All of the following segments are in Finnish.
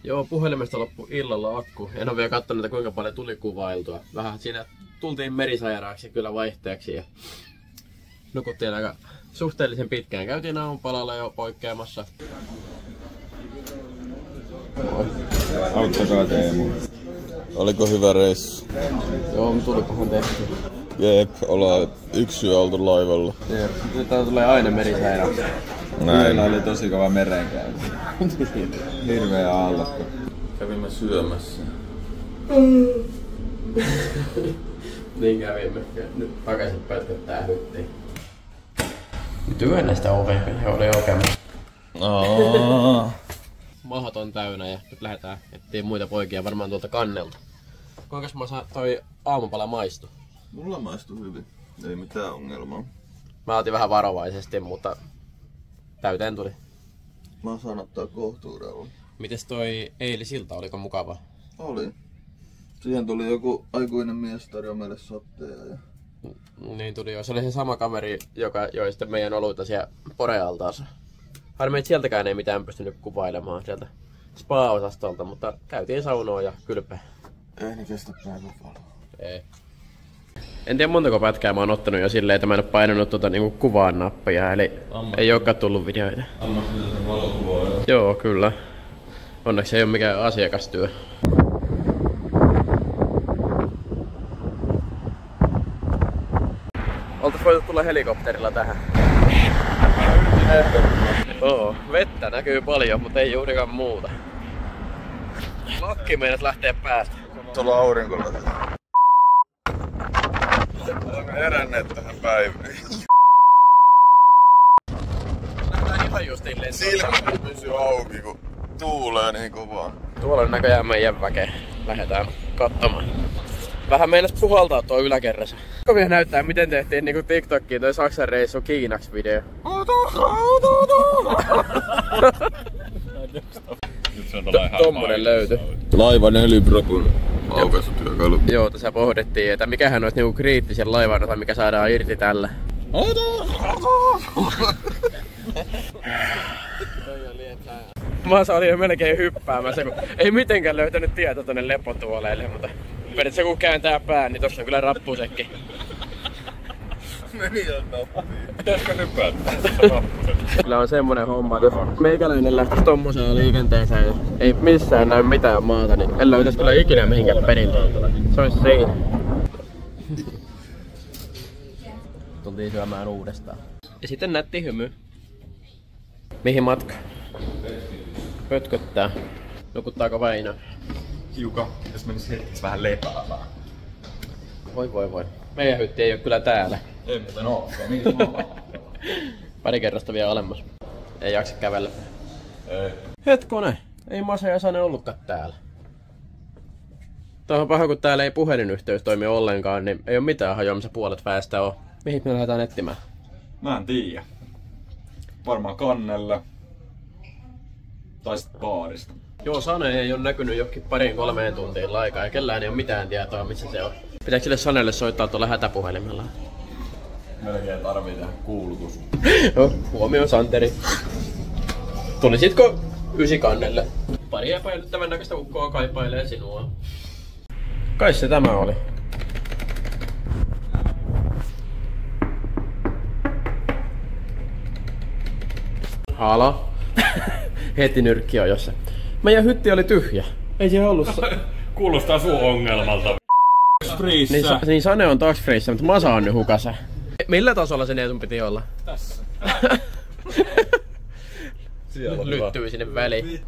Joo, puhelimesta loppu illalla akku. En ole vielä katsonut, että kuinka paljon tuli kuvailtua. Vähän siinä tultiin merisairaaksi kyllä vaihteeksi ja nukuttiin aika suhteellisen pitkään. Käytiin aamupalalla jo poikkeamassa. Auttakaa Teemu. Oliko hyvä reissu? Joo, tulikohan tehty. Jep, ollaan yksi yö oltu laivalla. Jep, tää tulee aina merisairaaksi. Meillä oli tosi kova merenkäynti. Hirveä aallokko. Kävimme syömässä. Niin kävimme. Nyt takaisin pötköttää hyttiin. Työnnä sitä ovea, he oli oikeamassa. Mahat on täynnä ja nyt lähdetään etsiä muita poikia varmaan tuolta kannelta. Kuinkas toi aamupala maistui? Mulla maistui hyvin. Ei mitään ongelmaa. Mä otin vähän varovaisesti, mutta täyteen tuli. Mä saan ottaa kohtuudella. Mites toi eilisilta, oliko mukava? Oli. Siihen tuli joku aikuinen mies tarjoa meille sotteja ja... Niin tuli jo. Se oli se sama kaveri, joka joi sitten meidän oluita siellä Porealtaassa. Harmi, että sieltäkään ei mitään pystynyt kuvailemaan sieltä spa-osastolta, mutta käytiin saunoon ja kylpeä. Ei ne kestä päivän valoa. Ei. En tiedä montako pätkää mä oon ottanut jo silleen, että mä en oo painanut niinku kuvaan nappia, eli ei ookaan tullut videoita. Ammatillisen valokuvaa. Joo, kyllä. Onneksi ei oo mikään asiakastyö. Oltais voitu tulla helikopterilla tähän. Oo, vettä näkyy paljon, mutta ei juurikaan muuta. Lakki meinas lähtee päästä. Tuolla aurinkolla. Olemme heränneet tähän päivään. Lähdetään ihan justiin lentoon. Silmät pysyy auki, kun tuulee niin kovaa. Tuolla on näköjään meidän väkeä. Lähdetään katsomaan. Vähän meinas puhaltaa tuo yläkerrassa. Kovia näyttää, miten tehtiin niinku TikTokkiin toi Saksan reissu Kiinaksi video. Tommonen löytyi. Laivan öljypropun aukaisutyökalu. Joo, tässä pohdittiin, että mikähän olisi niinku kriittisen laivan osa, mikä saadaan irti tällä. Maassa oli jo melkein hyppäämässä, kun ei mitenkään löytänyt tietä tonne lepotuoleille, mutta periaatteessa kun kääntää pään, niin tossa on kyllä rappusekki. Meni on nappiin. Pitäisikö hypätä? Kyllä on semmonen homma, että jos meikäläinen lähtis tommoseen liikenteeseen, ei missään näy mitään maata, niin en löytäis kyllä ikinä mihinkään perille. Se ois siinä. Tultiin syömään uudestaan. Ja sitten nätti hymy. Mihin matka? Pötköttää. Nukuttaako Väinö? Hiukan, jos menis hetkeksi vähän lepäämään. Voi. Meidän hytti ei oo kyllä täällä. Ei muuten oo, se on niin Pari kerrosta vielä alemmas. Ei jaksa kävellä. Ei. Hetkonen, ei Masa ja Sane ollutkaan täällä. Tää on paha, kun täällä ei puhelinyhteys toimi ollenkaan, niin ei oo mitään hajoa, missä puolet väestä on. Mihin me lähdetään etsimään? Mä en tiedä. Varmaan kannella. Tai sit baarista. Joo, Sane ei oo näkynyt jokin 2-3 tuntiin aikaa ja kellään ei oo mitään tietoa, missä se on. Pitääkö sille Sanelle soittaa tuolla hätäpuhelimella? Melkein tarvii tehdä kuulutus. No, huomioon Santeri. Tulisitko 9 kannelle? Pari epäilyttävän näköistä ukkoa kaipailee sinua. Kai se tämä oli. Halo? Heti nyrkki on jossa. Meidän hytti oli tyhjä. Ei siellä ollut Kuulostaa sun ongelmalta. niin Sane on taas friissä, mutta Masa on nyt hukassa. Millä tasolla sen sun piti olla? Tässä. Lyttyy sinne väliin.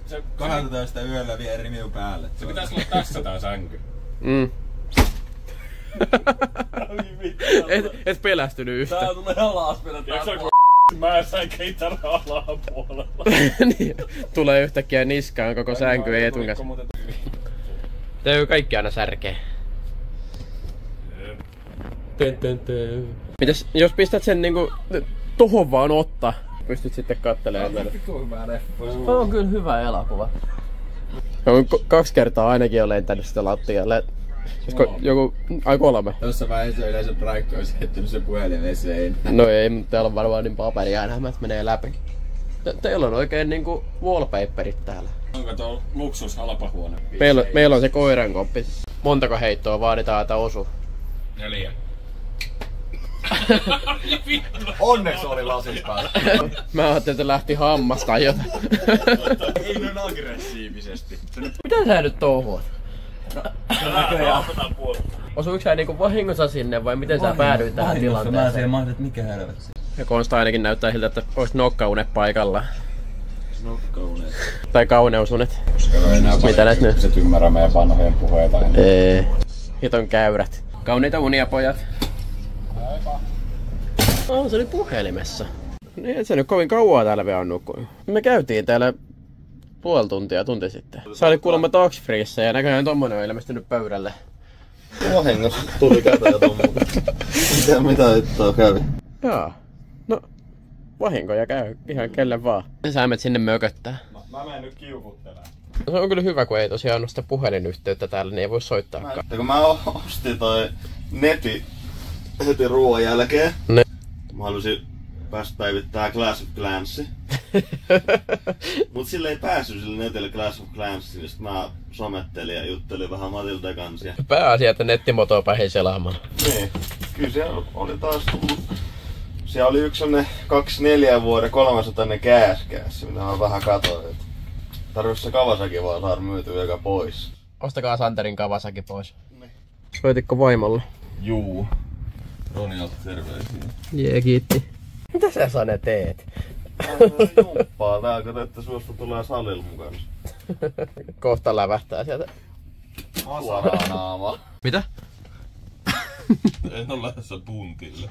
Se 12 yöllä vie rimiu päälle. Se pitäis olla tässä tää sänky. Et pelästynyt yhtä. Tää tulee alas vielä tää. Mä sain keitarra alapuolella. Niin, tulee yhtäkkiä niskaan koko sänky etunkäs. Tää kaikki aina särkee. Mitäs jos pistät sen niinku tohon vaan ottaa? Pystyt sitten kattelemaan meille. On kyllä hyvä elokuva. On 2 kertaa ainakin on lentänyt sitä lattialle. Joku, ai 3. Tossa vaiheessa yleensä Braikko olisi heittänyt se puhelin veseen. No ei, mutta täällä on varmaan niin paperia enemmän, että menee läpi. Teillä on oikein niinku wallpaperit täällä. Onko tuo luksus halpahuone? Meillä on se koirankoppi. Montako heittoa vaaditaan, että osu? 4. Onneksi oli lasit päällä. Mä ajattelin, että lähti hammas tai jotain. Ei noin aggressiivisesti. Mitä sä nyt touhuat? Näköjään. Osuiko sä niinku vahingossa sinne vai miten sä päädyit tähän tilanteeseen? Mä että mikä helvetti. Ja Konsta ainakin näyttää siltä, että olis nokkaunet paikalla. Nokkaunet. Tai kauneusunet. Mitä näet nyt? Se ymmärrä meidän vanhojen puheita ennen. Ei. Hiton käyrät. Kauniita unia, pojat. Se oli puhelimessa. Niin et sä nyt kovin kauaa täällä vielä on nukkunut. Me käytiin täällä puoli tunti sitten. Sä olit kuulemma taksfreeissä ja näköjään tommonen on ilmestynyt pöydälle. Vahingossa tuli käteen tommonen. Mitä yttää kävi? Joo. No, vahinkoja käy ihan kelle vaan. Sä menet sinne mököttää. Mä menen nyt kiukuttelemaan. No, se on kyllä hyvä, kun ei tosiaan ole sitä puhelinyhteyttä täällä, niin ei voi soittaakaan. Kun mä ostin toi neti heti ruoan jälkeen. Ne. Mä halusin päästä päivittää Clash of Clanssia. Mut sille ei päässyt sille netille Clash of Clansia, niin sit mä somettelin ja juttelin vähän Matilda kanssa. Pääasia, että nettimotoa pääsi selaamaan. Niin, kyllä siellä oli taas tullut. Siellä oli yksi sellainen 24 vuoden 300 kääskässä, mitä mä vähän katsoin. Tarvitsi se Kawasaki vaan saada myytyä joka pois. Ostakaa Santerin Kawasaki pois. Niin. Soititko vaimolle? Juu. Roni otti terveisiä. Jee, kiitti. Mitä sä Sane teet? Jumppaa tää, että suosta tulee salilla mukana. Kohta lävähtää sieltä. Suoraan naama. Mitä? En ole lähdössä puntille.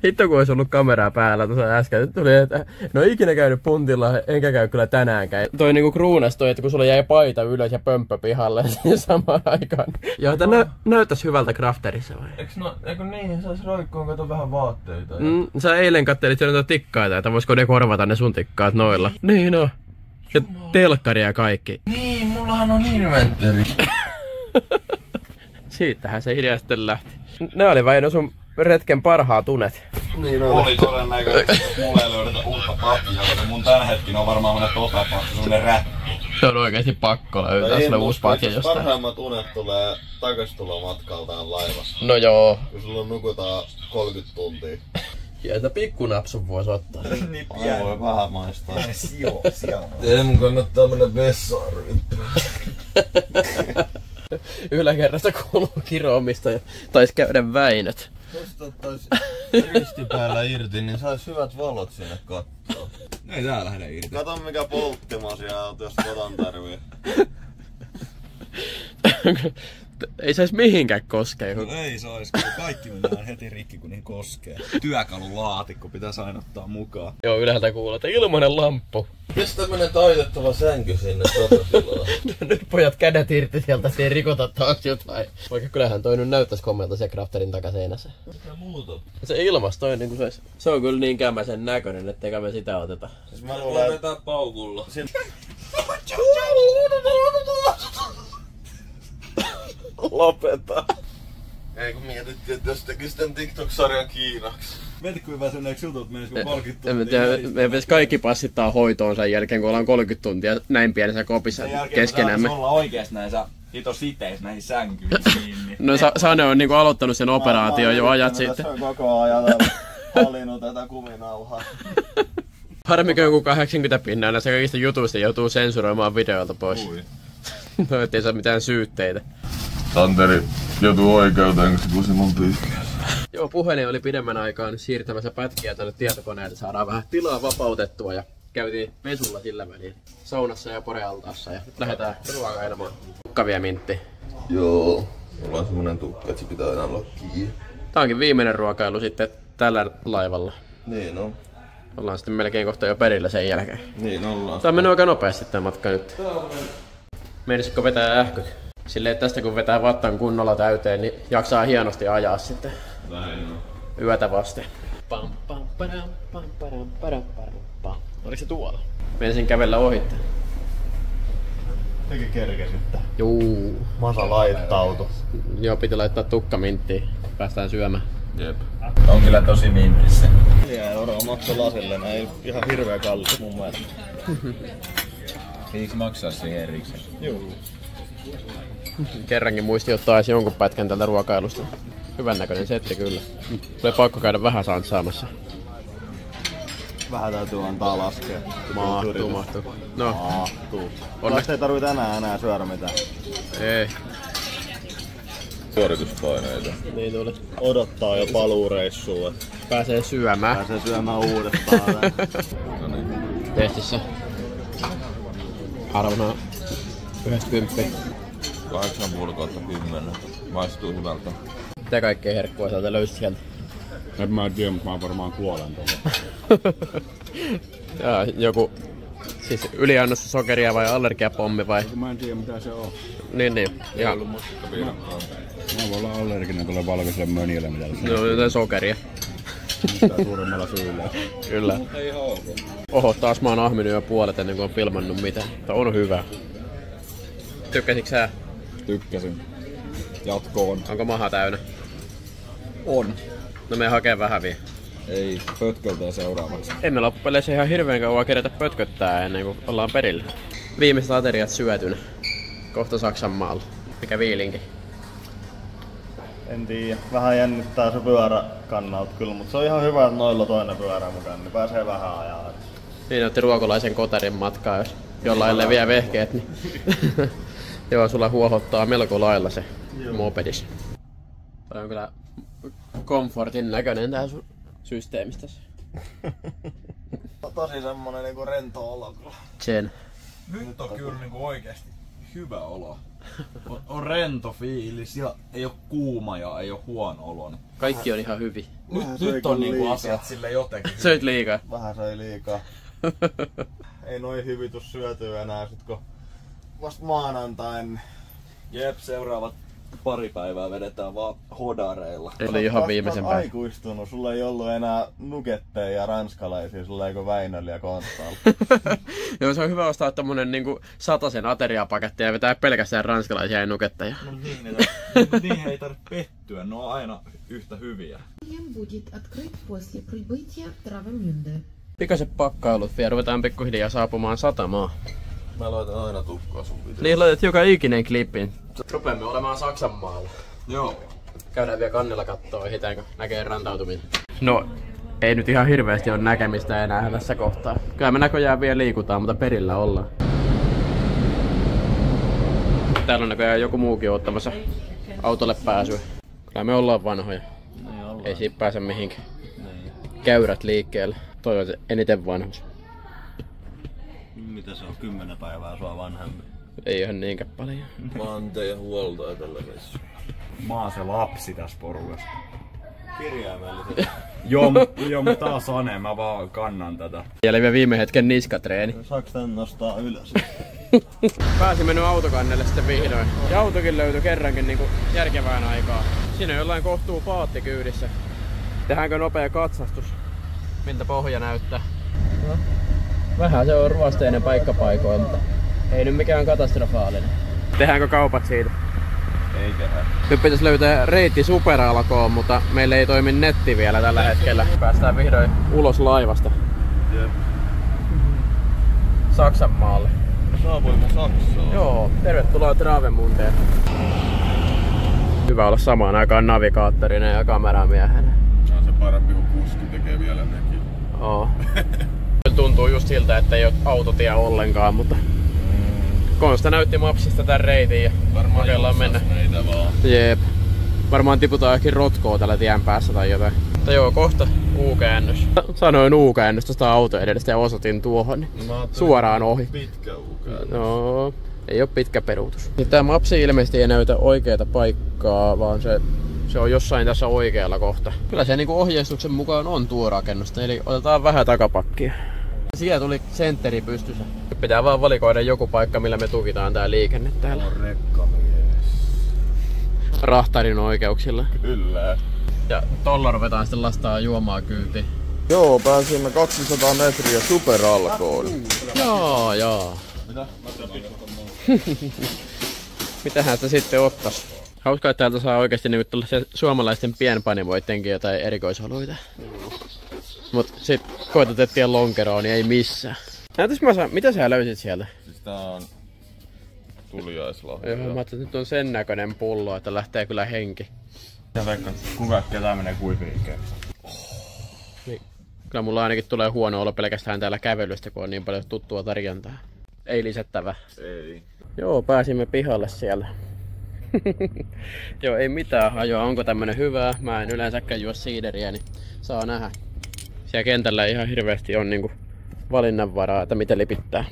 Hitto kun olisi ollut kameraa päällä tuossa äsken. Tuli, että no ikinä käynyt puntilla, enkä käy kyllä tänäänkään. Toi niinku kruunas toi, että kun sulla jäi paita ylös ja pömppö pihalle niin samaan aikaan. Joo, että näyttäis hyvältä crafterissa vai? Eikö niin, sais roikkuun kato vähän vaatteita. Sä eilen kattelit siellä noita tikkaita, että voisiko ne korvata ne sun tikkaat noilla. Niin no. Ja telkkari ja kaikki. Niin, mullahan on inventari. Siitähän se idea sitten lähti. Ne oli Väinö sun retken parhaat unet. Niin Oli todennäköisesti, jos mulle ei löydetä uutta patjaa, koska mun tän hetkin on varmaan monen totapaksu, semmonen räppi. Se on oikeesti pakko löytää sulle uusi patja jostain. Parhaimmat unet tulee takaistulomatkaltaan laivassa. No joo. Kun sulla nukutaan 30 tuntia. Ja että pikkunapsun vois ottaa. Niin pieni. Voi vähän maistaa. Sijoa. Ei mun kannattaa mennä vessaan ryhtyä. Yläkerrasta kuuluu kiroamista ja tais käydä Väinöt. Jos ottais ristipäällä irti, niin sais hyvät valot sinne kattoon. Ei tää lähde irti. Kato mikä polttimo siellä on, jos koton tarvii. Ei sais mihinkään koskea. No ei sais, kun kaikki mennään heti rikki kun niin koskee. Työkalulaatikko pitäis aina ottaa mukaan. Joo, ylhäältä kuuluu, että ilmanen lamppu. Mistä tämmönen taitettava sänky sinne sotatilaa? Nyt pojat kädet irti sieltä, ettei rikota taas jotain. Vaikka kyllähän toi nyt näyttäis kommelta se crafterin takaseinässä. Mitä muuta? Se ilmasto on niinku se on kyllä niin kämmäisen näköinen, etteikä me sitä oteta. Siis mä luulen, Vetää paukulla. lopeta. Ei kun mietittiin, että jos tekis tän TikTok-sarjan Kiinaksi. Mietitkö kuinka väsyneeksi jutut menisikö 30 tuntia? En tiedä, meidän pitäisi kaikki passittaa hoitoon sen jälkeen, kun ollaan 30 tuntia näin pienessä kopissa keskenämme. Olla oikeesti näissä hito siteissä näihin sänkyihin kiinni. No Sane on niinku aloittanut sen operaation jo ajat sitten. Se on koko ajan hallinnut tätä kuminauhaa. Harmiko joku 80 pinnaa näistä kaikista jutuista joutuu sensuroimaan videolta pois. No ettei saa mitään syytteitä. Santeri joutuu oikeuteen, kun se kusi mun pyyhkeä. Joo, puhelin oli pidemmän aikaa nyt siirtämässä pätkiä tänne tietokoneelle. Saadaan vähän tilaa vapautettua ja käytiin pesulla sillä välin saunassa ja porealtaassa ja nyt lähdetään ruokailemaan. Tukka vie mintti. Joo, mulla on semmonen tukka, että se pitää aina olla kiinni. Tää onkin viimeinen ruokailu sitten tällä laivalla. Niin on. Ollaan sitten melkein kohta jo perillä sen jälkeen. Niin ollaan. Tää on mennyt aika nopeasti tää matka nyt. Menisitko vetää ähkyt? Silleen, että tästä kun vetää vattan kunnolla täyteen, niin jaksaa hienosti ajaa sitten. Näin on. Yötä vasten. Oliko se tuolla? Menisin kävellä ohitte. Sekin kerkesittää. Juu. Masa laittautui. Joo, piti laittaa tukka minttiin. Päästään syömään. Jep. On kyllä tosi mintissä. €4 maksoi lasille, ei ihan hirveä kallis mun mielestä. Pitikö maksaa siihen erikseen? Joo. Kerrankin muisti ottaa edes jonkun pätkän tältä ruokailusta. Hyvän näköinen setti kyllä. Tulee pakko käydä vähän saansaamassa. Vähän täytyy antaa laskea. Mahtuu. No. Mahtuu. Onneksi ei tarvitse enää syödä mitään. Ei. Suorituspaineita. Niin tuli. Odottaa jo paluureissua. Pääsee syömään. Pääsee syömään uudestaan. Testissä. Arvona 90. 8,5/10. Maistuu hyvältä. Mitä kaikkea herkkua sieltä löysit sieltä? En mä tiedä, mutta mä varmaan kuolen tuolla. Jaa, joku siis yliannossa sokeria vai allergiapommi vai? Mä en tiedä mitä se on. Niin. Ihan. Mä voin olla allerginen tuolle valkoiselle mönjälle, mitä se No jotain sokeria. on suuremmalla syyllä. Kyllä. Oho, taas mä oon ahminut jo puolet ennen kuin on filmannut mitään. Tää on hyvä. Tykkäsitkö sä? Tykkäsin. Jatkoon. Onko maha täynnä? On. No me hakee vähän vielä. Ei, pötköltään seuraavaksi. Emme loppupeleissä ihan hirveän kauan kerätä pötköttää ennen kuin ollaan perillä. Viimeiset ateriat syötynä. Kohta Saksan maalla. Mikä viilinki? En tiedä. Vähän jännittää se pyöräkannaut kyllä, mutta se on ihan hyvä, että noilla toinen pyörä mukaan, niin pääsee vähän ajaa. Niin otti ruokolaisen kotarin matkaa, jos jollain leviää vehkeet, niin joo, sulla huohottaa melko lailla se mopedis. Toi on kyllä komfortin näköinen tää sun systeemistössä. Tosi semmonen niinku rento olo kyllä. Sen. Nyt on kyllä niinku oikeesti hyvä olo. On rento fiilis ja ei oo kuuma ja ei oo huono olo. Niin. Kaikki on ihan hyvin. Nyt on niinku asiat sille jotenkin. Söit liikaa. Vähän söi liikaa. Ei noin hyvitys syötyä enää sit kun vasta maanantain. Jep, seuraavat pari päivää vedetään vaan hodareilla. Eli ihan viimeisen päivän. Aikuistunut, sulla ei ollut enää nuketteja ja ranskalaisia, sulla ei kuin Väinöllä ja Konstaalla. Joo, se on hyvä ostaa tommonen niinku 100 ateriapaketti ja vetää pelkästään ranskalaisia ja nuketteja. No niin, niihin ei tarvitse pettyä, ne on aina yhtä hyviä. Будет открыт после прибытия Travemünde. Pikaiset pakkailut vielä, ruvetaan pikkuhiljaa saapumaan satamaan. Mä laitan aina tukkaa sun videoon. Niin laitat joka ikinen klippiin. Rupeamme olemaan Saksan maalla. Joo. Käydään vielä kannella kattoo ehitäänkö näkee rantautuminen. No, ei nyt ihan hirveästi ole näkemistä enää tässä kohtaa. Kyllä me näköjään vielä liikutaan, mutta perillä ollaan. Täällä on näköjään joku muukin ottamassa autolle pääsyä. Kyllä me ollaan vanhoja. Ei siitä pääse mihinkään. Käyrät liikkeelle. Toi on se eniten vanhus. Mitä se on, 10 päivää sua vanhempi? Ei ihan niinkään paljon. Mä oon teidän huoltoja tällä reissulla. Mä oon se lapsi tässä porukassa. Kirjaimellisesti. Joo, mutta taas Ane, mä vaan kannan tätä. Jäljellä vielä viime hetken niskatreeni. Saaks tän nostaa ylös? Pääsimme nyt autokannelle sitten vihdoin. Ja autokin löytyi kerrankin niinku järkevään aikaa. Siinä on jollain kohtuu paatti kyydissä. Tehdäänkö nopea katsastus? Miltä pohja näyttää? No. Vähän se on ruosteinen paikkapaikoin, mutta ei nyt mikään katastrofaalinen. Tehdäänkö kaupat siitä? Ei tehdä. Nyt pitäisi löytää reitti Superalkoon, mutta meillä ei toimi netti vielä tällä hetkellä. Päästään vihdoin ulos laivasta. Jep. Saksan maalle. Saavuimme Saksaan. Joo, tervetuloa Travemundeen. Hyvä olla samaan aikaan navigaattorina ja kameramiehenä. Se on se parempi, kun kuski tekee vielä nekin. Oo. Tuntuu just siltä, että ei ole autotie ollenkaan, mutta Konsta näytti mapsista tän reitin ja kokeillaan mennä. Meitä vaan. Jep. Varmaan tiputaan johonkin rotkoon tällä tien päässä tai jotain. Mutta joo, kohta U-käännös. Sanoin U-käännös tosta auto edestä ja osoitin tuohon, niin suoraan ohi. Pitkä U-käännös. No, ei oo pitkä peruutus. Ja tää mapsi ilmeisesti ei näytä oikeeta paikkaa, vaan se on jossain tässä oikealla kohta. Kyllä se niinku ohjeistuksen mukaan on tuo rakennusta, eli otetaan vähän takapakkia. Siellä tuli sentteri pystyssä. Pitää vaan valikoida joku paikka, millä me tukitaan tää liikenne täällä. On rekkamies. Rahtarin oikeuksilla. Kyllä. Ja tolla ruvetaan sitten lastaa juomaa kyytiin. Joo, pääsimme 200 metriä Superalkoon. Joo. Mitähän sitä sitten ottais? Hauskaa, että täältä saa oikeesti niinku suomalaisten pienpanimoittenkin jotain erikoisoluita. Mut sit koetettiin lonkeroa, niin ei missään. Näytäis mä mitä sä löysit sieltä? Siis tää on tuliaislahja. Joo, mä ajattelin, että nyt on sen näköinen pullo, että lähtee kyllä henki. Ja vaikka kuinka äkkiä tää menee kuiviikeen. Niin. Kyllä mulla ainakin tulee huono olo pelkästään täällä kävelystä, kun on niin paljon tuttua tarjontaa. Ei lisättävä. Ei. Joo, pääsimme pihalle siellä. Joo, ei mitään hajoa. Onko tämmönen hyvää? Mä en yleensäkään juo siideriä, niin saa nähdä. Siellä kentällä ihan hirveästi on niinku valinnanvaraa, että mitä lipittää.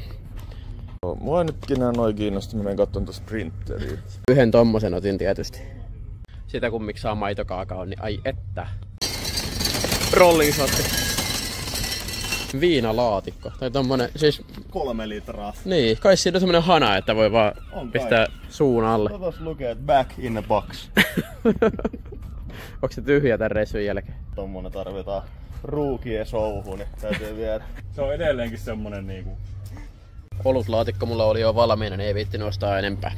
Mua ei nytkin enää noin kiinnosta, mä menen katson tuossa Sprinteriä. Yhden tommosen otin tietysti. Sitä kummiksi saa maitokaakaon, niin ai että. Rolling shotti. Viinalaatikko. Tai tommonen, siis 3 litraa. niin, kai siinä on semmonen hana, että voi vaan pistää suun alle. Totos lukee, että back in the box. Onko se tyhjä tän reissun jälkeen? Tommonen tarvitaan ruukien souhuun, niin täytyy viedä. Se on edelleenkin semmonen niinku... Olutlaatikko mulla oli jo valmiina, niin ei viitti nostaa enempää.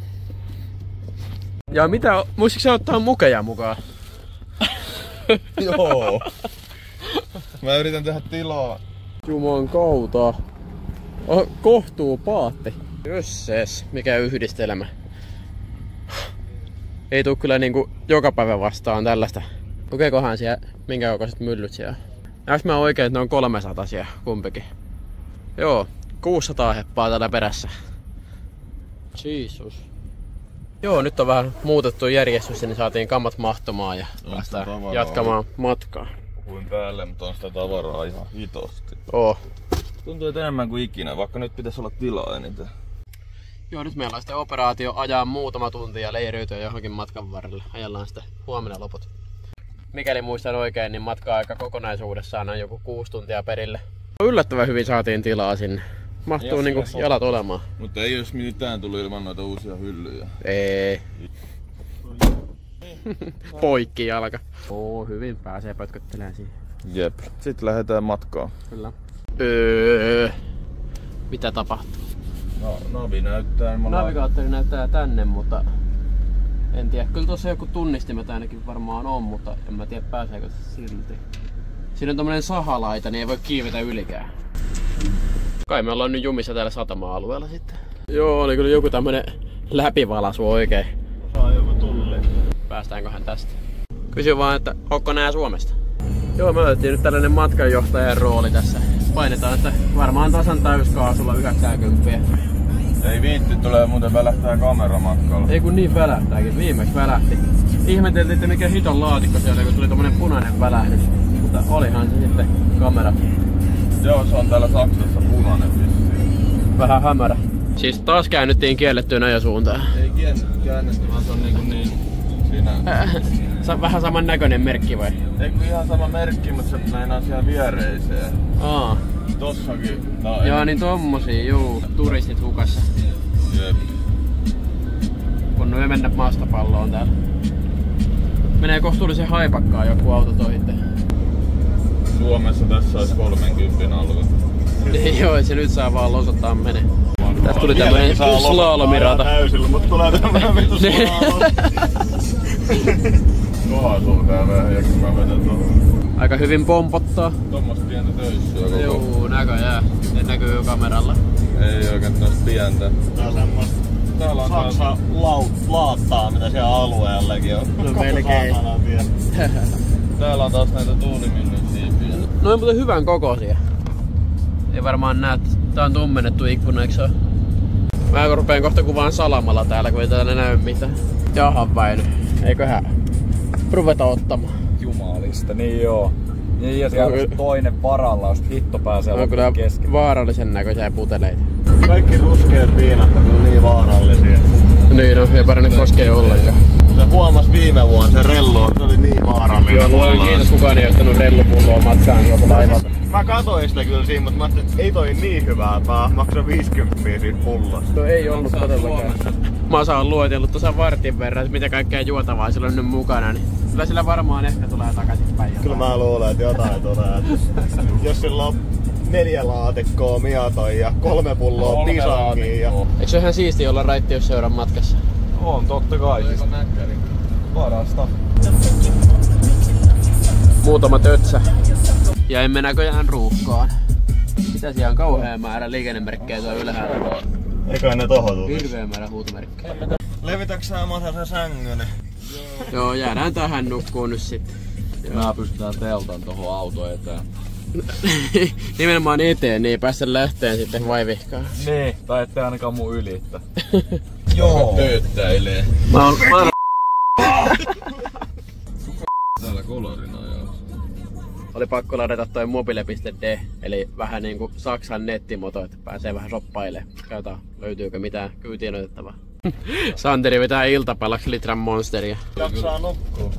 Ja mitä, muistitko sä ottaa mukeja mukaan? Joo. Mä yritän tehdä tilaa. Juman kautta. Kohtuu paatti. Jösses, mikä yhdistelmä. Ei tuu kyllä niinku joka päivä vastaan tällaista. Lukeekohan siellä minkä kokoiset myllyt siellä? Näeks mä oikein, että ne on 300 kumpikin? Joo, 600 heppaa täällä perässä. Jesus. Joo, nyt on vähän muutettu järjestys, niin saatiin kammat mahtumaan ja päästään jatkamaan matkaa. Puhuin päälle, mutta on sitä tavaraa ihan hitosti. Oo. Tuntuu, että enemmän kuin ikinä, vaikka nyt pitäisi olla tilaa eniten. Joo, nyt meillä on sitten operaatio ajaa muutama tunti ja leiriytyä johonkin matkan varrelle. Ajellaan sitten huomenna loput. Mikäli muistan oikein, niin matka-aika kokonaisuudessaan on joku 6 tuntia perille. Yllättävän hyvin saatiin tilaa sinne. Mahtuu niinku jalat olemaan. Mutta ei jos mitään tullut ilman noita uusia hyllyjä. Ei. Poikki jalka. Oo, hyvin pääsee pötköttelemään siihen. Jep. Sitten lähdetään matkaan. Kyllä. Mitä tapahtuu? No, navi näyttää. Navigaattori näyttää tänne, mutta en tiedä. Kyllä tuossa joku tunnistimet ainakin varmaan on, mutta en mä tiedä pääseekö se silti. Siinä on tommonen sahalaita, niin ei voi kiivetä ylikään. Kai me ollaan nyt jumissa täällä satama-alueella sitten. Joo, oli kyllä joku tämmönen läpivalasu oikein. Saa joku tulli. Päästäänköhän tästä? Kysy vaan, että onko nää Suomesta? Joo, me otettiin nyt tällainen matkanjohtajan rooli tässä. Painetaan, että varmaan tasan täyskaasulla 90. Ei viitti, tulee muuten välähtää kameramatkalla. Ei kun niin välähtääkin, viimeksi välähti. Ihmeteltiin, että mikä hiton laatikko siellä, kun tuli tommonen punainen välähdys. Mutta olihan se sitten kamera. Joo, se on täällä Saksassa punainen vissiin. Vähän hämärä. Siis taas käännyttiin kiellettyyn ajosuuntaan. Ei käännetty, vaan se on niin siinä. Vähän saman näköinen merkki vai? Ei kun ihan sama merkki, mutta se meinaa siellä viereiseen. Aa. Tossakin. Joo, niin tommosia, juu. Turistit hukassa. Jep. Kun me mennä maastopalloon täällä. Menee kohtuullisen haipakkaan joku auto tohitte. Suomessa tässä olisi 30 alue. Joo, se nyt saa vaan losottaa menee. Tästä tuli tämmönen slalomirata. Täysillä, mutta tulee tämmönen vittu slalom. Kaatuu tää vähän ja kun mä vedän tuohon. Aika hyvin pompottaa. Tommosta pientä töissä koko. Joo, näköjään. Ne näkyy jo kameralla. Ei oikein tosta pientä. Tää on semmoista Täällä on Saksa laattaa, mitä siellä alueellakin on. No melkein. Täällä on taas näitä tuulimyllyn siipiä. No on muuten hyvän kokoisia. Ei varmaan näet. Tää on tummennettu ikkuna, eikö se oo? Mä rupeen kohta kuvaan salamalla täällä, kun ei täällä näy mitään. Jaha Väinö, eiköhän ruveta ottamaan. Jumalista, niin joo. Niin ja siellä on toinen varalla, jos hitto pääsee On kyllä kesken. vaarallisen näköisiä puteleita. Kaikki ruskeat viinat on kyllä niin vaarallisia. Niin no, ei parane koskee ollenkaan. Se huomas viime vuonna se rellu, se oli niin vaarallinen. Joo, luojan kiitos, kukaan ei ostanut rellupulloa matkaan tuolta laivalta. Mä katoin sitä kyllä siinä, mutta mä ajattelin, että ei toi niin hyvää, että mä maksan 50 siitä pullosta. No ei ollut todellakaan. Mä oon luetellut tuossa vartin verran, että mitä kaikkea juotavaa sillä on nyt mukana, niin kyllä sillä varmaan ehkä tulee takaisin päin. Kyllä mä luulen, että jotain tulee. Jos sillä on 4 laatikkoa miatoja ja 3 pulloa pisangia. Ja... Eikö se ihan siistiä olla raittiusseuran matkassa? On, totta kai. Siis parasta. Muutama tötsä. Ja emme näköjään ruuhkaan. Mitä siellä on kauhea määrä liikennemerkkejä tuolla ylhäällä? Eikä ne tohon tuli. Hirveä määrä huutomerkkejä. Levitäks sä Masa sen sängyn? Joo, jäädään tähän nukkuun nyt sitten. Mä pystytään teltan tohon auton eteen. Nimenomaan eteen, niin ei päästä lähteen sitten vaivihkaan. Niin, tai ettei ainakaan mun ylittä. Joo. Tööttäilee. Mä oon Täällä kolorina ajaa. oli pakko ladata toi mobile.de, eli vähän niinku Saksan nettimoto, että pääsee vähän shoppailemaan. Katsotaan, löytyykö mitään kyytiin otettavaa. Santeri vetää iltapalaksi litran monsteria. Jaksaa nukkua.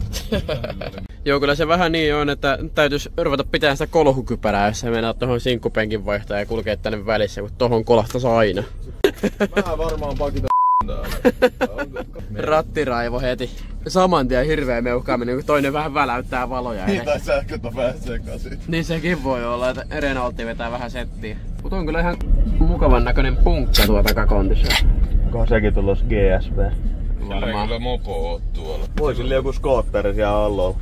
Joo, kyllä se vähän niin on, että täytyisi ruveta pitää sitä kolhukypärää, jos se mennään tohon sinkkupenkin vaihtaa ja kulkee tänne välissä, kun tohon kolahtaisi aina. Mä varmaan pakita Rattiraivo heti. Saman tien hirveä meuhkaaminen, kun toinen vähän väläyttää valoja. Niin, tai sähköt on vähän sekaisin. Niin sekin voi olla, että Renaultti vetää vähän settiä. Mutta on kyllä ihan mukavan näköinen punkka tuo takakontissa. Onkohan sekin tullos GSP? Varmaan. Kyllä mopo oot tuolla. Voisille joku skootteri siellä alla.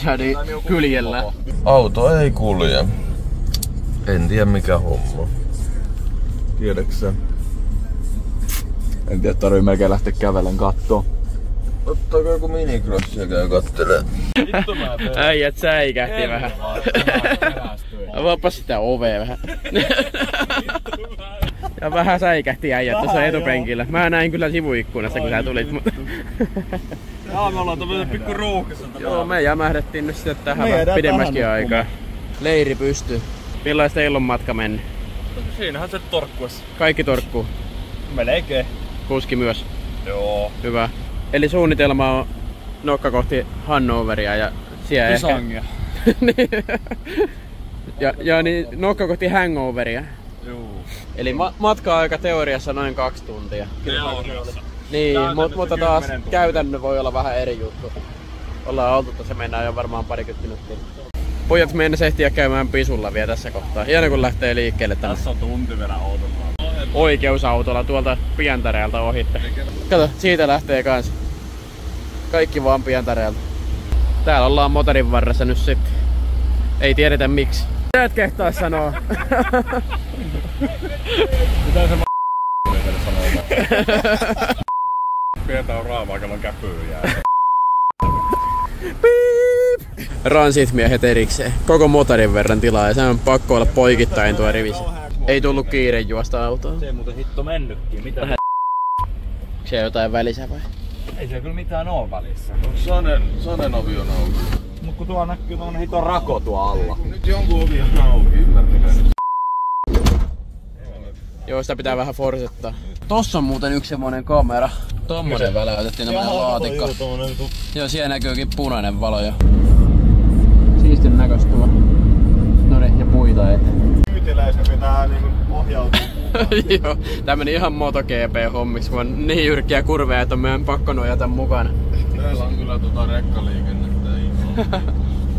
Ja niin kyljellä. Auto ei kulje. En tiedä mikä homma. Tiedäksä? En tiedä, tarvii melkein lähteä kävelen kattoon. Ottaako joku minicrossi ja käy kattelee? Äijät säikähti vähän. Avaapa sitä ovea vähän. Ja vähän säikähti äijät tuossa etupenkillä. Mä näin kyllä sivuikkunasta kun sä tulit. Jaa, me ollaan tämmönen pikku ruuhkassa. Joo, me jämähdettiin nyt sitten tähän vähän pidemmäskin aikaa. Leiri pystyy. Millaista teillä on matka mennyt? Siinähän se torkkuessa. Kaikki torkkuu. Melkein. Kuski myös. Joo. Hyvä. Eli suunnitelma on nokka kohti Hannoveria ja siellä Isangia. ja niin nokka kohti Hangoveria. Juu. Eli matka-aika teoriassa noin 2 tuntia. Teoriassa. Niin, mutta taas käytännön voi olla vähän eri juttu. Ollaan oltu tässä, mennään jo varmaan 20 minuuttia. Pojat mennä ehtiä käymään pisulla vielä tässä kohtaa. Hieno kun lähtee liikkeelle tänne. Tässä on tunti vielä autolla. Oikeusautolla tuolta Pientareelta ohitte. Kato, siitä lähtee kans. Kaikki vaan Pientareelta. Täällä ollaan motorin varressa nyt sitten. Ei tiedetä miksi. Mitä et kehtaa sanoa? Mitä se sanoo? Pientä on raamaa, kello käpyy jää. Piip! Ransit-miehet erikseen. Koko motorin verran tilaa ja se on pakko olla poikittain tuo rivissä. Ei tullut kiire juosta autoa. Se ei muuten hitto mennytkin. Mitä? Se jotain välissä vai? Ei se kyllä mitään oo välissä. Sanen ovi on auki. Mut kun tuo näkyy tommonen hiton rako tuo alla. Nyt jonkun ovi on auki, ymmärtäkää. Joo, sitä pitää vähän forsettaa. Tossa on muuten yksi semmonen kamera. Tommonen väläytettiin tämmönen laatikko. Joo, siellä näkyykin punainen valo jo. Siistin näköistä tuo. Noniin, ja puita eteen. Kyytiläisen pitää niinku ohjautua. Joo, tää meni ihan MotoGP-hommiksi, vaan niin jyrkkiä kurveja, että on meidän pakko nojata mukana. Täällä on kyllä rekkaliikennettä iso.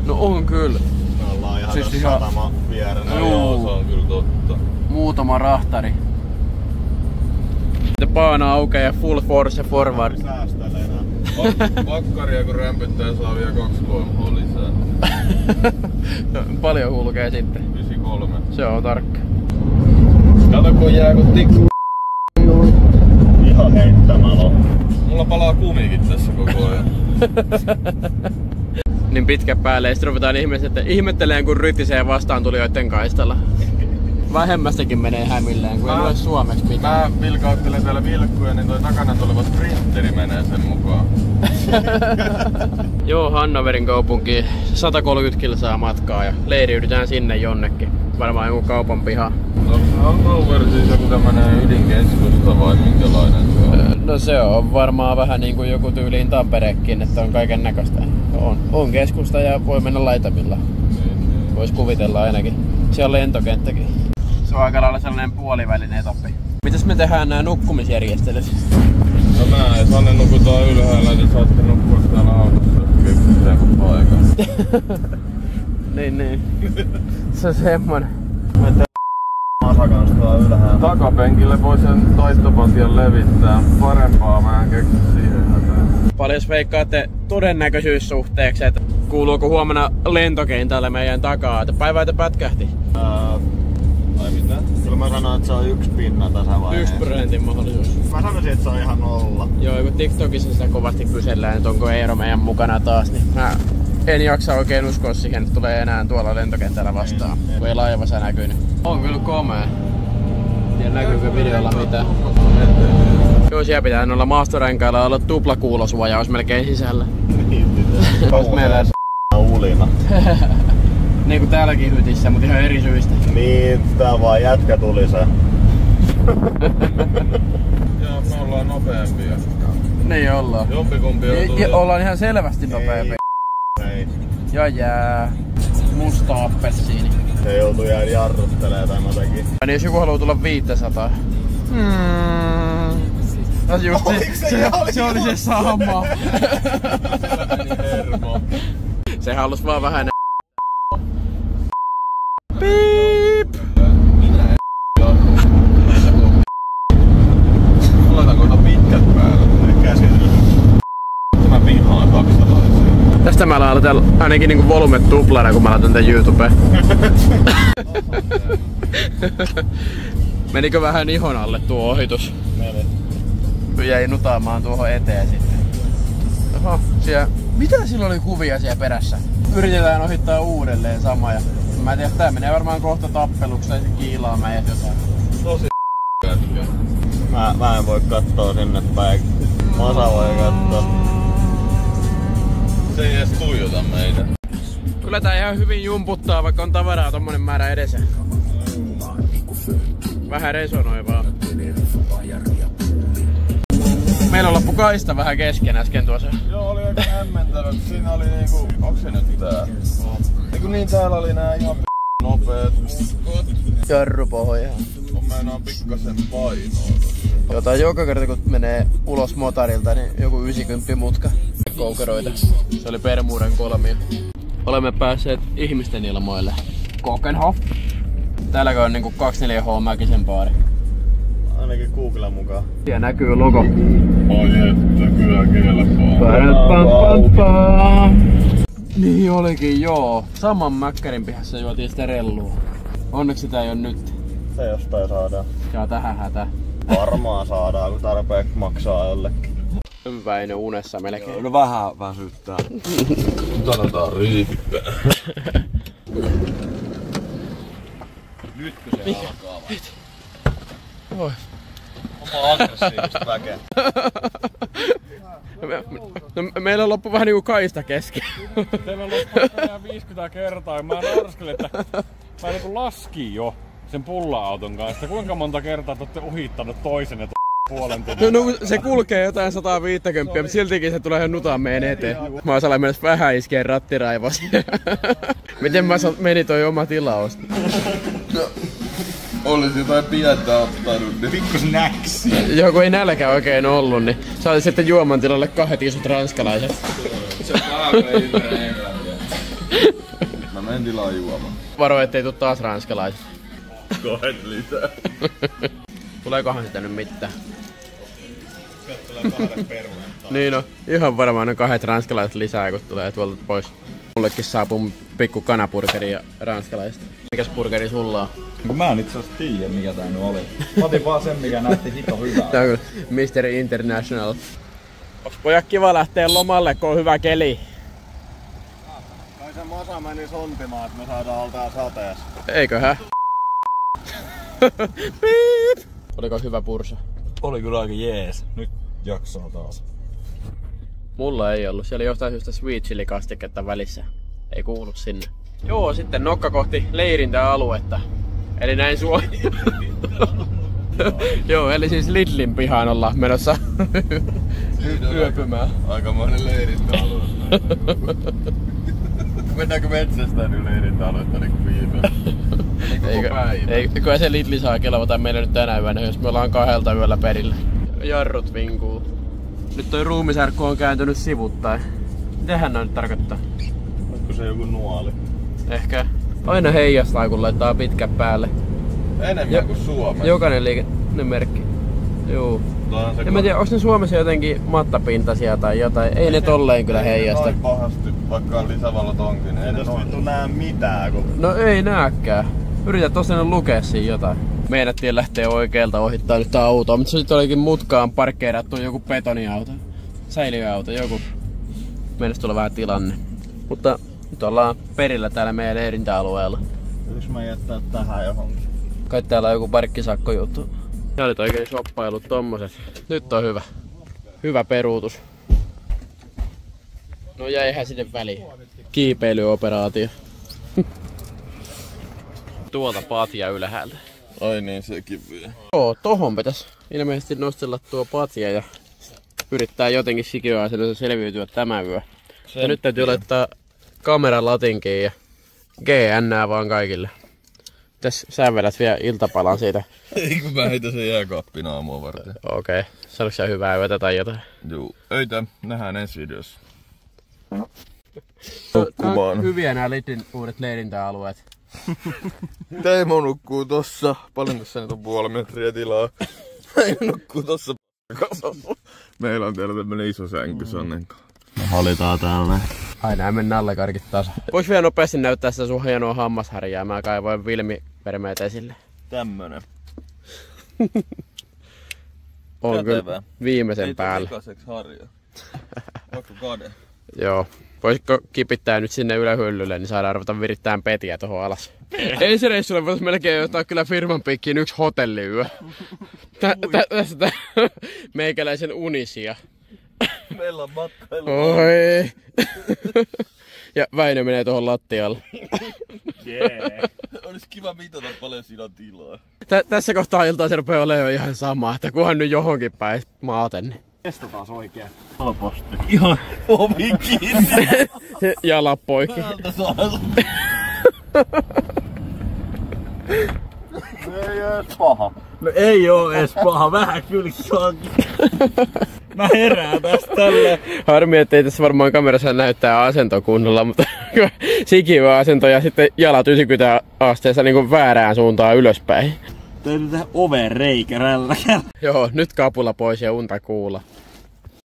No on kyllä. Me ollaan ihan Siis tossa satama vierellä. Joo, se on kyllä totta. Muutama rahtari. Sitten paana aukeaa ja full force forward. Säästelee enää. Pakkaria kun rämpyttää saa vielä 2 luomaa lisää. Paljon hulkee sitten. 53. Se on tarkka. Kato kun jää kun tikku. Ihan heittämällä. Mulla palaa kumikin tässä koko ajan. Niin pitkä päälle ja sitten ruvetaan ihmetteleen kun rytisee vastaantulijoiden kaistalla. Vähemmästäkin menee hämilleen, kun ei ole suomeksi mitään. Mä vilkauttelen täällä vilkkuja, niin toi takana tuleva sprinteri menee sen mukaan. Joo, Hannoverin kaupunki 130 kilsaa matkaa ja leiriydytään sinne jonnekin. Varmaan joku kaupan piha. Onko Hannover siis joku tämmönen ydinkeskusta vai minkälainen se on? No se on varmaan vähän niin kuin joku tyyliin Tamperekin, että on kaiken näköistä. On keskusta ja voi mennä laitamilla. Vois kuvitella ainakin. Siellä on lentokenttäkin. Se on aika lailla sellainen puolivälinen etappi. Mitäs me tehdään nää nukkumisjärjestelyt? No mä en Sanne nukutaan ylhäällä, niin saatte nukkua täällä autossa, jos keksitään joku paikan. niin. Se on semmonen. Masa kanssa tuolla ylhäällä. Takapenkille voi sen taittopatjan levittää. Parempaa mä en keksi siihen hätään. Paljon veikkaatte todennäköisyyssuhteeksi, että Kuuluuko huomenna lentokentällä meidän takaa, että päiväitä pätkähti? Ai mitä? Kyllä mä sanoin, että se on 1 pinna tasavaiheessa. 1% mahdollisuus. Mä sanoisin, että se on ihan 0. Joo, kun TikTokissa sitä kovasti kysellään, että onko Eero meidän mukana taas, niin mä en jaksa oikein uskoa siihen, että tulee enää tuolla lentokentällä vastaan, kun ei laivassa näkynyt. On kyllä komea. Ja näkyykö videolla mitään? Joo, siellä pitää noilla maastorenkailla olla tuplakuulosuojaus melkein sisällä. Koska meillä ulina. Niin kuin täälläkin hytissä, mutta ihan eri syistä. Niin, tää vaan jätkä tuli se. Joo, me ollaan nopeampia. Niin ollaan. Jompikumpi on tullut. Ollaan ihan selvästi nopeampi. Ei. Ja jää. Musta appelsiini. Se joutuu jäädä jarruttelemaan tämän takia. Niin jos joku haluaa tulla 500. Just se oli se sama. Se halus vaan vähän piip. Oletaanko noita pitkät päällä? Käsitellä. Mä vihaan 200. Tästä mä laitan ainakin niinku volumet tuplana, kun mä laitan tän YouTubeen. Menikö vähän ihon alle tuo ohitus? Meni. Jäi nutaamaan tuohon eteen sitten. Oho, siellä... Mitä sillä oli kuvia siellä perässä? Yritetään ohittaa uudelleen sama ja... Mä en tiedä, tää menee varmaan kohta tappeluksi tai se kiilaa meidät jotain. Tosi jätkä. Mä en voi kattoo sinne päin. Osa voi kattoo. Se ei edes tuijota meitä. Kyllä tää ihan hyvin jumputtaa, vaikka on tavaraa tommonen määrä edessä. Vähän resonoi vaan. Meillä loppu kaista vähän kesken äsken tuossa. Joo, oli aika hämmentävä. Siinä oli niinku... Onks se nyt tää? Niin täällä oli nää ihan nopeet mutkot. Jarrupohja. Mä enää pikkasen painoa. Jotain joka kerta kun menee ulos motorilta, niin joku 90 mutka. Koukeroita. Se oli Bermudan kolmio. Olemme päässeet ihmisten ilmoille. Kokenhof. Täälläkö on niinku 24H Mäkisen baari. Ainakin Googlen mukaan. Siellä näkyy logo. Oi että, kyllä kelpaa. Niin olikin, joo. Saman mäkkärin pihassa juotiin sitä rellua. Onneksi sitä ei oo nyt. Se jostain saadaan. Ja tähän hätä. Varmaan saadaan, kun tarpeeksi maksaa jollekin. Väinö unessa melkein. No vähän väsyttää. Nyt annetaan riippää. Nytkö se alkaa vai? Oi. Oma aggressiivista väkeä. Meillä loppu vähän niinku kaista kesken. Teillä loppuu ihan 50 kertaa. Mä narskelin, että mä niinku laskin jo sen pulla-auton kanssa. Kuinka monta kertaa te ootte ohittanut toisen ja puolen tunnin? No se kulkee jotain 150, mutta siltikin se tulee ihan nutaan meidän eteen. Mä oon saanut mennä vähän iskeen rattiraivos. Miten meni toi oma tilaus? Olisi jotain pientä ottanut, niin pikkus näksi. Joo, kun ei nälkä oikein ollut, niin saatiin sitten juoman tilalle 2 isot ranskalaiset. Se on englantia. Mä menen tilaan juomaan. Varo, ettei tuu taas ranskalaiset. 2 lisää. Tuleekohan sitä nyt mitään? Sieltä tulee 2 perunan. Niin no, ihan varmaan ne 2 ranskalaiset lisää, kun tulee tuolta pois. Mullekin saapuu pikku kanapurgeri ja ranskalaiset. Mikäs burgeri sulla on? Mä en itse asiassa tiedä mikä tää nyt oli. Mä otin vaan sen mikä näytti hito hyvää. Tää on Mr. International. Onks pojat kiva lähteä lomalle, kun on hyvä keli? Kai se Masa meni sontimaan, että me saadaan oltaan sateessa. Eiköhän? Piip! Oliko hyvä pursa? Oli kyllä aika jees. Nyt jaksaa taas. Mulla ei ollut. Siellä oli jostain syystä sweet chili kastiketta välissä. Ei kuulu sinne. Joo, sitten nokka kohti leirintäaluetta. Eli näin Joo, eli siis Lidlin pihaan ollaan menossa yöpymään. Aikamoinen leirintäalue. Mennäänkö metsästään nyt leirintäaluetta niinku viimein? Eikö se Lidli saa kelvata meille nyt tänä yönä, jos me ollaan 2 yöllä perillä. Jarrut vinkuu. Nyt toi ruumisärkku on kääntynyt sivuttain. Mitähän noin nyt tarkoittaa? Onko se joku nuoli? Ehkä. Aina heijastaa kun laittaa pitkän päälle. Enemmän kuin Suomessa. Jokainen liikennemerkki. Juu. En mä tiedä, onks ne Suomessa jotenkin mattapintaisia tai jotain. Ei ne tolleen kyllä heijasta. Noin pahasti, vaikka on lisävalot onkin, niin ei tästä vittu näe mitään. No ei nääkään. Yritä tossa lukea siinä jotain. Meinattiin lähteä oikealta ohittaa nyt autoa, mutta se sitten olikin mutkaan parkkeerattu joku betoniauto. Säiliöauto, joku. Meinas tulla vähän tilanne. Mutta nyt ollaan perillä täällä meidän leirintäalueella. Yks mä jättää tähän johonkin? Kai täällä on joku parkkisakkojuttu. Ja olit oikein shoppailut tommoset. Nyt on hyvä. Hyvä peruutus. No jäihän sinne väliin. Kiipeilyoperaatio. Tuolta patja ylhäältä. Ai niin, sekin vielä. Joo, tohon pitäis ilmeisesti nostella tuo patja ja yrittää jotenkin sikiöasennossa selviytyä tämä yö. Ja nyt täytyy laittaa kamera latinkiin ja GN vaan kaikille. Tässä sä vedät vielä iltapalan siitä. Ei kun mä heitän sen jääkaappin aamua varten. Okei. Sanoitko sä hyvää yötä tai jotain? Juu, öitä. Nähdään ensi videossa. Nukkumaan. Hyviä nää Lidlin uudet leirintäalueet. Teemo nukkuu tossa. Paljon tässä nyt on 0,5 metriä tilaa. Teemo nukkuu tossa kasassa. Meillä on täällä tämmönen iso sänky Sonnenkaan. Me halitaan täällä näin. Aina mennä nallekarkit taas. Vois vielä nopeasti näyttää sitä sun hienoa hammasharjaa. Mä kaivoin Vilmi-vermeet esille. Tämmönen. On kyllä viimeisen päällä. Harja. Vaikka kade. Joo. Voisitko kipittää nyt sinne ylähyllylle, niin saadaan ruveta virittämään petiä tohon alas. Ei se reissulle voisi melkein ottaa kyllä firman piikkiin 1 hotelliyö. Tästä meikäläisen unisia. Meillä on matkailu. Oi. Ja Väinö menee tuohon lattialle. Olis kiva mitata paljon siinä on tilaa. Tässä kohtaa iltaa se rupeaa olemaan ihan sama, että kunhan nyt johonkin päin maaten. Testataan oikein. Helposti. Ihan ovi kiinni. Jalat poikki. Täältä saa. Ei ees paha. No ei oo ees paha, vähän kyllä saankin. Mä herään tästä tälleen. Harmi, ettei tässä varmaan kamerassa näyttää asento kunnolla, mutta sikiö asento ja sitten jalat 90 asteessa niin kuin väärään suuntaan ylöspäin. Täytyy tehdä oven reikä rälläkällä. Joo, nyt kapula pois ja unta kuulla.